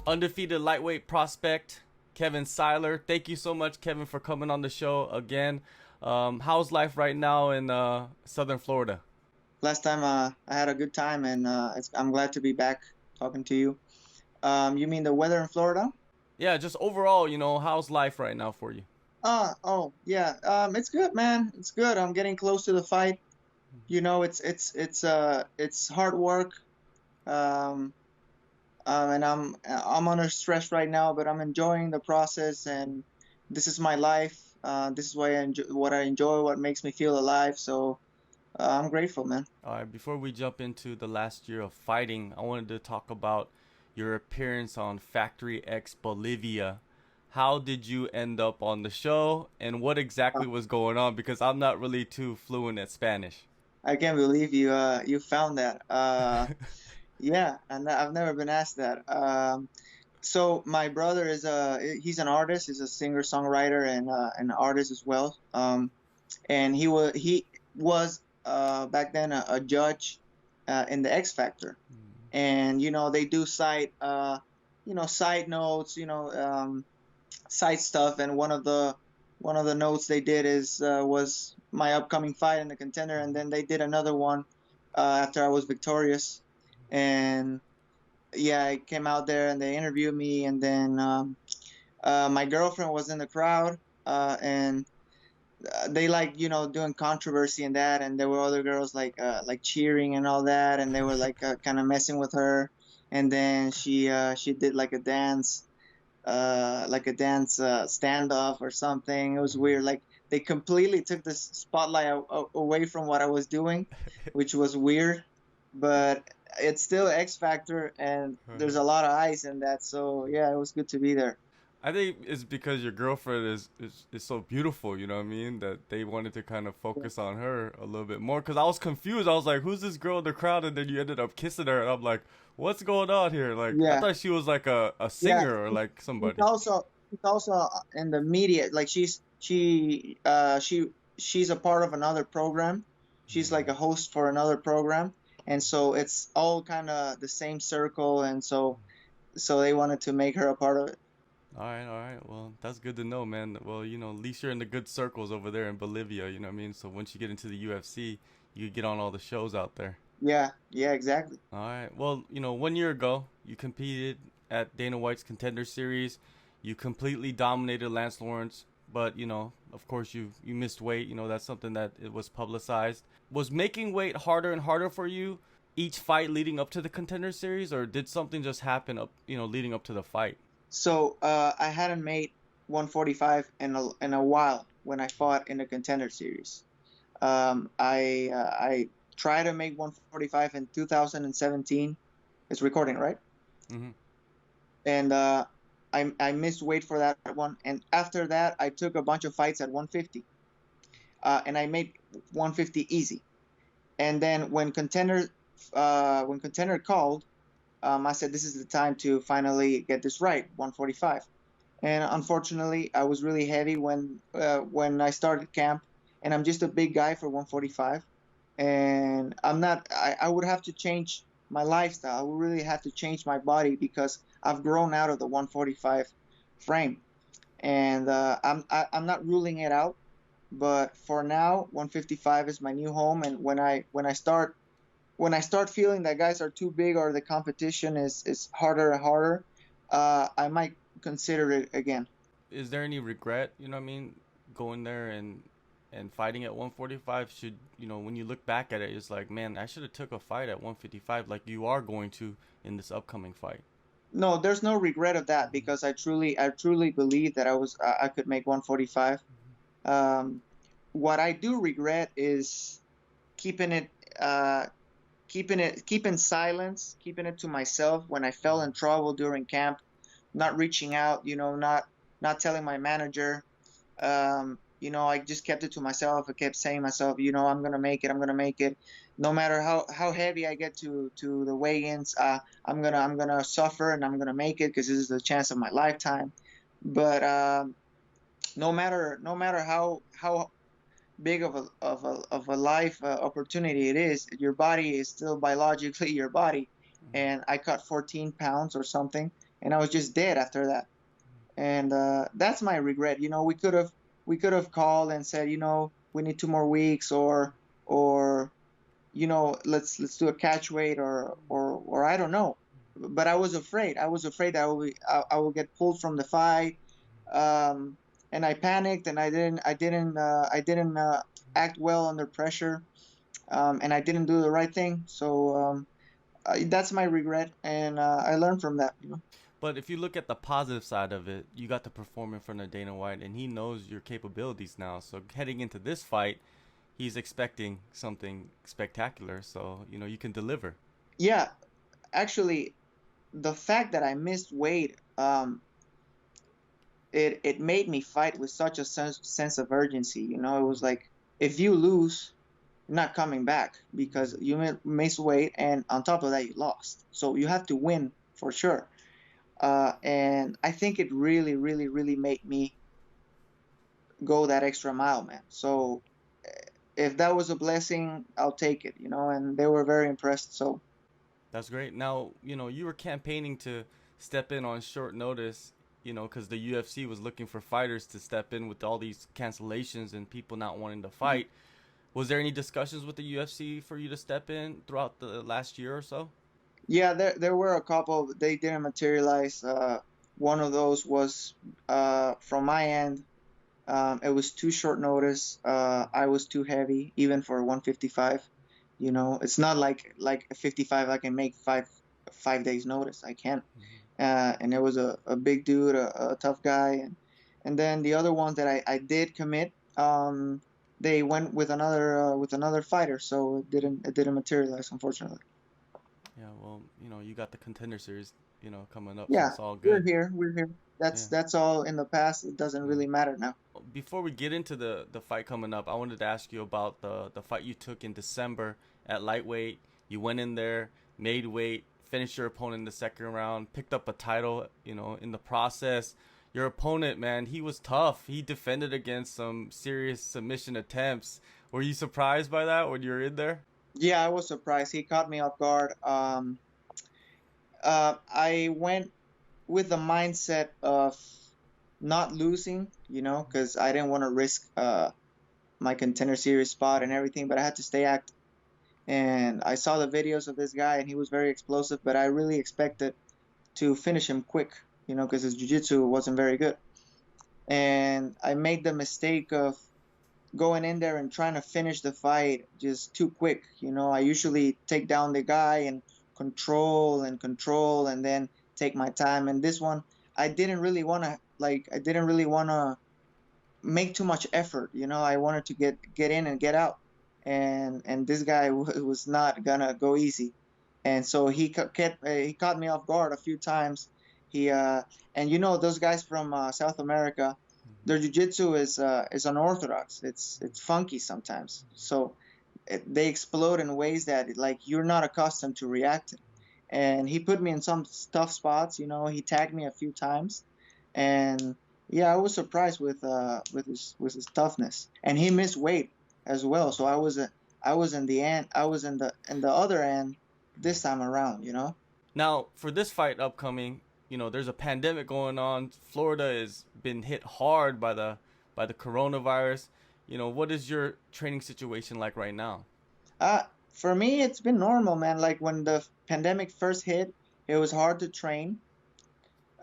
Undefeated lightweight prospect Kevin Syler. Thank you so much, Kevin, for coming on the show again. How's life right now in Southern Florida? Last time I had a good time, and I'm glad to be back talking to you. You mean the weather in Florida? Yeah, just overall, how's life right now for you? Oh, yeah. It's good, man. It's good. I'm getting close to the fight. It's hard work. Um, and I'm under stress right now, but I'm enjoying the process, and this is my life. This is what I enjoy, what makes me feel alive. So I'm grateful, man. All right, before we jump into the last year of fighting, I wanted to talk about your appearance on Factory X Bolivia. How did you end up on the show, and what exactly was going on? Because I'm not really too fluent at Spanish. I can't believe you found that. Yeah, and I've never been asked that. So my brother he's an artist, he's a singer songwriter and an artist as well. And he was back then a judge in the X Factor, and they do side notes, side stuff, and one of the notes they did is was my upcoming fight in the contender, and then they did another one after I was victorious, and yeah, I came out there and they interviewed me, and then my girlfriend was in the crowd, and they like doing controversy and that, and there were other girls like cheering and all that, and they were like kind of messing with her, and then she did like a dance standoff or something. It was weird. Like they completely took the spotlight away from what I was doing, which was weird. But it's still X Factor, and there's a lot of eyes in that. So yeah, it was good to be there. I think it's because your girlfriend is so beautiful, you know what I mean? That they wanted to kind of focus on her a little bit more. Because I was confused. I was like, who's this girl in the crowd? And then you ended up kissing her. And I'm like, what's going on here? Like, I Yeah, thought she was like a yeah. singer or like She's somebody. also she's also in the media. Like she's a part of another program. She's like a host for another program, and so it's all kind of the same circle, and so they wanted to make her a part of it. All right, all right. Well, that's good to know, man. Well, at least you're in the good circles over there in Bolivia, you know what I mean? So once you get into the UFC, you get on all the shows out there. Yeah, yeah, exactly. All right. Well, 1 year ago, you competed at Dana White's Contender Series. You completely dominated Lance Lawrence, but of course, you missed weight. That's something that it was publicized. Was making weight harder and harder for you each fight leading up to the Contender Series, or did something just happen up, leading up to the fight? So I hadn't made 145 in a while when I fought in the Contender Series. I tried to make 145 in 2017. It's recording, right? Hmm. And I missed weight for that one. And after that, I took a bunch of fights at 150, and I made 150 easy. And then when contender called, I said this is the time to finally get this right, 145. And unfortunately, I was really heavy when I started camp, and I'm just a big guy for 145. And I'm not. I would have to change my lifestyle. I would really have to change my body because I've grown out of the 145 frame, and I'm not ruling it out. But for now, 155 is my new home. And when I start feeling that guys are too big or the competition is harder and harder, I might consider it again. Is there any regret, you know what I mean, going there and fighting at 145? Should, when you look back at it, it's like, man, I should have took a fight at 155 like you are going to in this upcoming fight. No, there's no regret of that because I truly believe that I could make 145. Um, what I do regret is keeping it keeping silence, keeping it to myself when I fell in trouble during camp, not reaching out, not telling my manager. I just kept it to myself. I kept saying to myself, I'm gonna make it. I'm gonna make it. No matter how heavy I get to the weigh-ins, I'm gonna suffer and I'm gonna make it because this is the chance of my lifetime. But no matter how big of a life opportunity it is, your body is still biologically your body. And I cut 14 pounds or something, and I was just dead after that. And that's my regret. We could have called and said, we need 2 more weeks, or let's do a catch weight, or I don't know. But I was afraid. I was afraid that I will get pulled from the fight, um, and I panicked, and I didn't act well under pressure, and I didn't do the right thing. So that's my regret, and I learned from that. But if you look at the positive side of it, you got to perform in front of Dana White, and he knows your capabilities now. So heading into this fight, he's expecting something spectacular. So you can deliver. Yeah, actually, the fact that I missed weight, it made me fight with such a sense of urgency. It was like, if you lose, you're not coming back because you missed weight, and on top of that, you lost. So you have to win for sure. And I think it really, really, really made me go that extra mile, man. So if that was a blessing, I'll take it. And they were very impressed. So That's great. Now, you were campaigning to step in on short notice, because the UFC was looking for fighters to step in with all these cancellations and people not wanting to fight. Was there any discussions with the UFC for you to step in throughout the last year or so? yeah, there were a couple. They didn't materialize. One of those was from my end. It was too short notice. I was too heavy, even for 155. It's not like a 55 I can make 5 days notice. I can't. And it was a big dude, a tough guy, and then the other ones that I did commit, they went with another fighter, so it didn't materialize, unfortunately. Yeah, well, you got the Contender Series, coming up, so Yeah, it's all we're good. here. We're here. That's Yeah. that's all in the past. It doesn't Yeah. really matter now. Before we get into the fight coming up, I wanted to ask you about the fight you took in December at lightweight. You went in there, made weight, finished your opponent in the second round, picked up a title, in the process. Your opponent, man, he was tough. He defended against some serious submission attempts. Were you surprised by that when you were in there? Yeah, I was surprised. He caught me off guard. I went with the mindset of not losing, because I didn't want to risk my contender series spot and everything, but I had to stay active. And I saw the videos of this guy, and he was very explosive, but I really expected to finish him quick, because his jiu-jitsu wasn't very good. And I made the mistake of going in there and trying to finish the fight just too quick. I usually take down the guy and control and then take my time. And this one, I didn't really want to make too much effort. I wanted to get in and get out. And this guy was not gonna go easy. And so he caught me off guard a few times. He and those guys from South America, their jiu-jitsu is unorthodox. It's funky sometimes. So they explode in ways that like you're not accustomed to reacting. And he put me in some tough spots. He tagged me a few times, and yeah, I was surprised with his toughness. And he missed weight as well. So I was in the end. I was in the other end this time around. Now, for this fight upcoming, there's a pandemic going on. Florida has been hit hard by the coronavirus. What is your training situation like right now? Uh, for me, it's been normal, man. Like when the pandemic first hit, it was hard to train.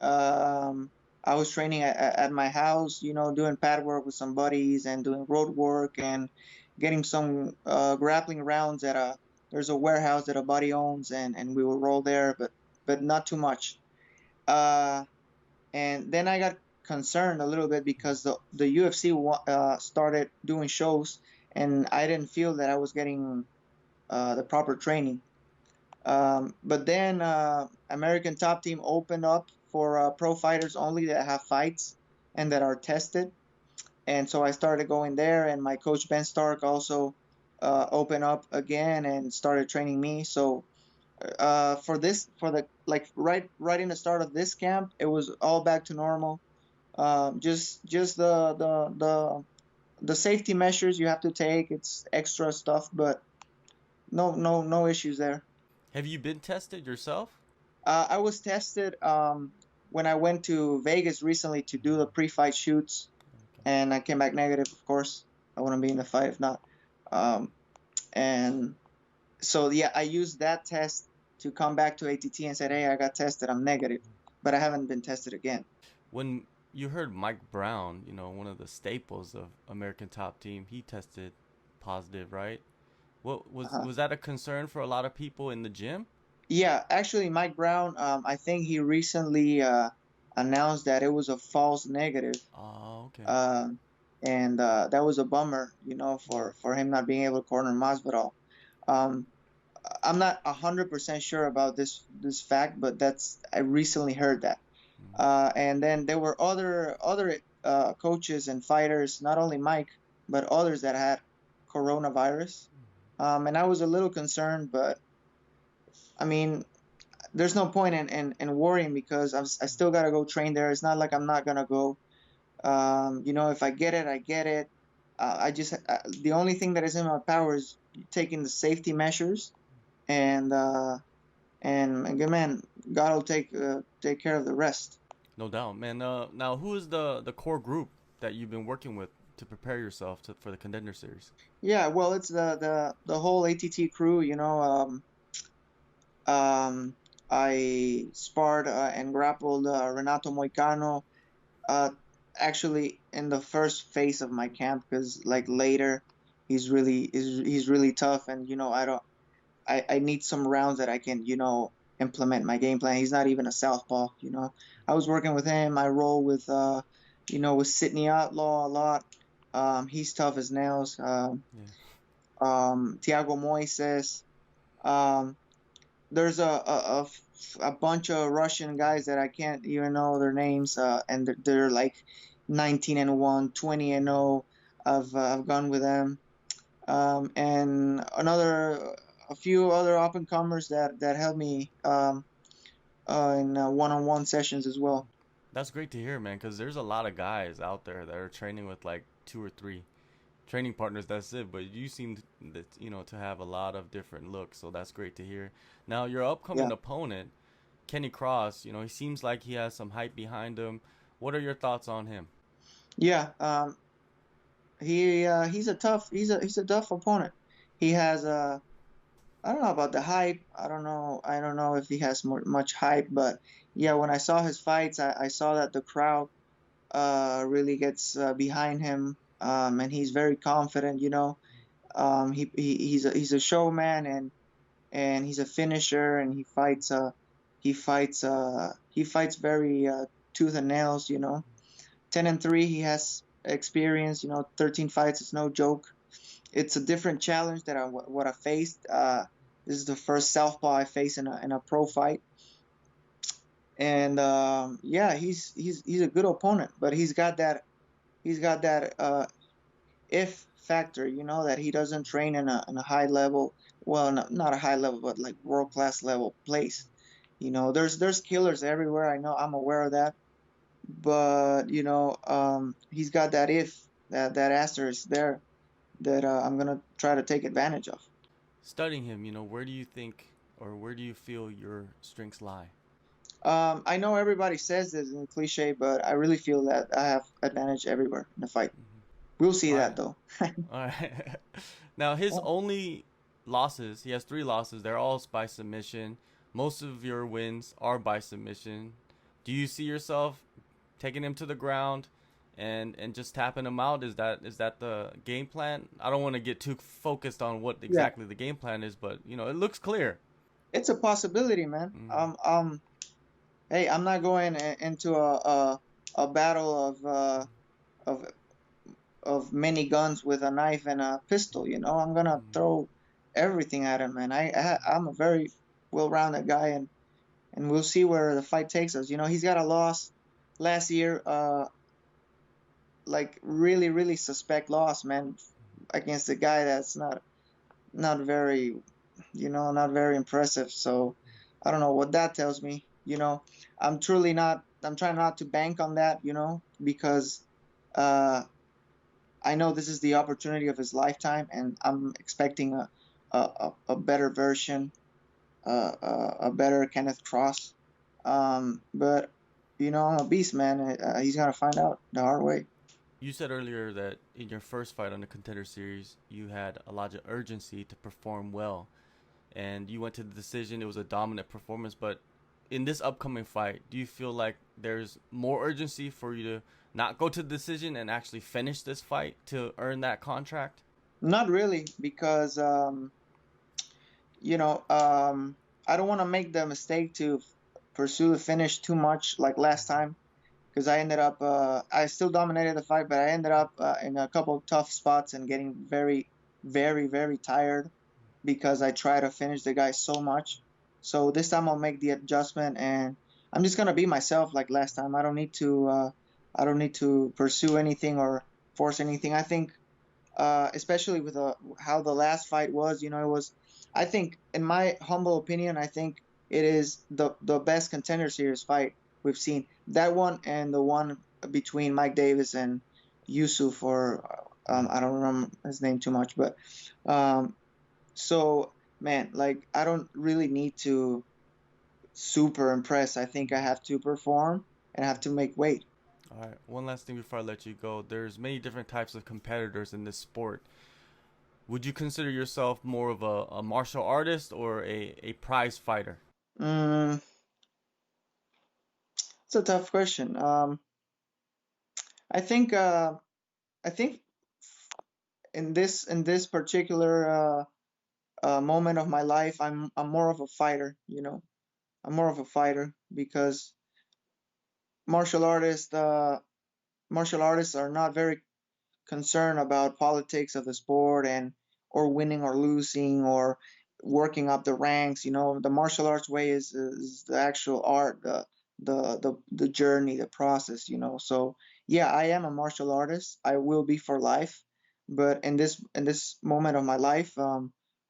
Um, I was training at my house, doing pad work with some buddies and doing road work and getting some grappling rounds there's a warehouse that a buddy owns, and we would roll there, but not too much. Uh, and then I got concerned a little bit because the UFC started doing shows, and I didn't feel that I was getting the proper training. But then American Top Team opened up for pro fighters only that have fights and that are tested. And so I started going there, and my coach Ben Stark also opened up again and started training me. So for the like right in the start of this camp, it was all back to normal. Just the safety measures you have to take. It's extra stuff, but no issues there. Have you been tested yourself? I was tested when I went to Vegas recently to do the pre-fight shoots, and I came back negative, of course, I wouldn't be in the fight if not. Um, and so yeah, I used that test to come back to ATT and said, hey, I got tested, I'm negative, but I haven't been tested again. When you heard Mike Brown, one of the staples of American Top Team, he tested positive, right? What was Uh-huh. was that a concern for a lot of people in the gym? Yeah, actually, Mike Brown, I think he recently announced that it was a false negative. Oh, okay. Um, and that was a bummer, for him not being able to corner Masvidal. Um, I'm not 100% sure about this fact, but I recently heard that. And then there were other coaches and fighters, not only Mike, but others that had coronavirus. And I was a little concerned, but I mean, there's no point in worrying because I still gotta go train there. It's not like I'm not gonna go. If I get it, I get it. The only thing that is in my power is taking the safety measures, and again, man, God will take care of the rest. No doubt, man. Now, who is the core group that you've been working with to prepare yourself for the Contender Series? Yeah, well, it's the whole ATT crew. Um, I sparred and grappled Renato Moicano. Uh, Actually, in the first phase of my camp, because like later, he's really tough, and I don't. I need some rounds that I can, implement my game plan. He's not even a southpaw. I was working with him. I roll with Sidney Outlaw a lot. He's tough as nails. Yeah. Tiago Moises. Um, there's a bunch of Russian guys that I can't even know their names, and they're like 19-1, 20-0. I've gone with them, and a few other up and comers that helped me in one-on-one sessions as well. That's great to hear, man, because there's a lot of guys out there that are training with like two or three training partners. That's it. But you seem to have a lot of different looks, so that's great to hear. Now, your upcoming Yeah, opponent, Kenny Cross, he seems like he has some hype behind him. What are your thoughts on him? yeah. He's a tough opponent. He has I don't know about the hype. I don't know if he has much hype, but yeah, when I saw his fights, I saw that the crowd really gets behind him, and he's very confident. He's a showman, and he's a finisher, and he fights very tooth and nails. 10-3, he has experience. 13 fights is no joke. It's a different challenge that what I faced. This is the first southpaw I face in a pro fight, and yeah, he's a good opponent, but he's got that if factor, that he doesn't train in a high level, well, not a high level, but like world class level place. There's killers everywhere. I know, I'm aware of that, but he's got that if that asterisk there that I'm gonna try to take advantage of. Studying him, where do you think or where do you feel your strengths lie? I know everybody says this in cliche, but I really feel that I have advantage everywhere in the fight. We'll see All that right. though. All right. Now, his only losses, he has three losses. They're all by submission. Most of your wins are by submission. Do you see yourself taking him to the ground and just tapping him out? Is that the game plan? I don't want to get too focused on what Yeah, exactly the game plan is, but it looks clear. it's a possibility, man. Mm, Hey, I'm not going into a battle of of many guns with a knife and a pistol. I'm gonna throw everything at him, man. I'm a very well-rounded guy, and we'll see where the fight takes us. He's got a loss last year, like really, really suspect loss, man, against a guy that's not very, not very impressive. So I don't know what that tells me. I'm truly not. I'm trying not to bank on that. Because uh, I know this is the opportunity of his lifetime, and I'm expecting a better version, a better Kenneth Cross. But I'm a beast, man. He's gonna find out the hard way. You said earlier that in your first fight on the Contender Series, you had a lot of urgency to perform well, and you went to the decision. It was a dominant performance, but in this upcoming fight, do you feel like there's more urgency for you to not go to the decision and actually finish this fight to earn that contract? Not really, because I don't want to make the mistake to pursue the finish too much like last time, because I still dominated the fight, but I ended up in a couple of tough spots and getting very, very, very tired because I try to finish the guy so much. So this time I'll make the adjustment, and I'm just gonna be myself like last time. I don't need to pursue anything or force anything. I think, especially with how the last fight was, it was. I think, in my humble opinion, I think it is the best Contender Series fight we've seen. That one and the one between Mike Davis and Yusuf, or I don't remember his name too much, but um, so, man, like, I don't really need to super impress. I think I have to perform and I have to make weight. All right. One last thing before I let you go. There's many different types of competitors in this sport. Would you consider yourself more of a martial artist or a prize fighter? Mm, it's a tough question. I think I think in this particular moment of my life, I'm more of a fighter. I'm more of a fighter because martial artists martial artists are not very concern about politics of the sport and or winning or losing or working up the ranks. The martial arts way is the actual art, the journey, the process. So yeah, I am a martial artist. I will be for life, but in this moment of my life,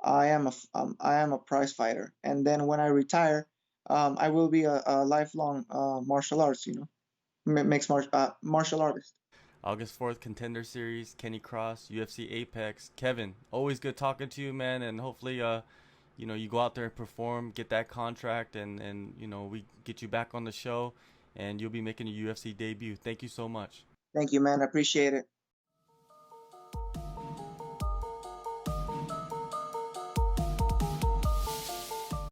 I am a prize fighter. And then when I retire, I will be a lifelong martial arts. Mixed martial artist. August 4th Contender Series, Kenny Cross, UFC Apex. Kevin, always good talking to you, man, and hopefully you go out there and perform, get that contract, and we get you back on the show, and you'll be making a UFC debut. Thank you so much. Thank you, man. I appreciate it.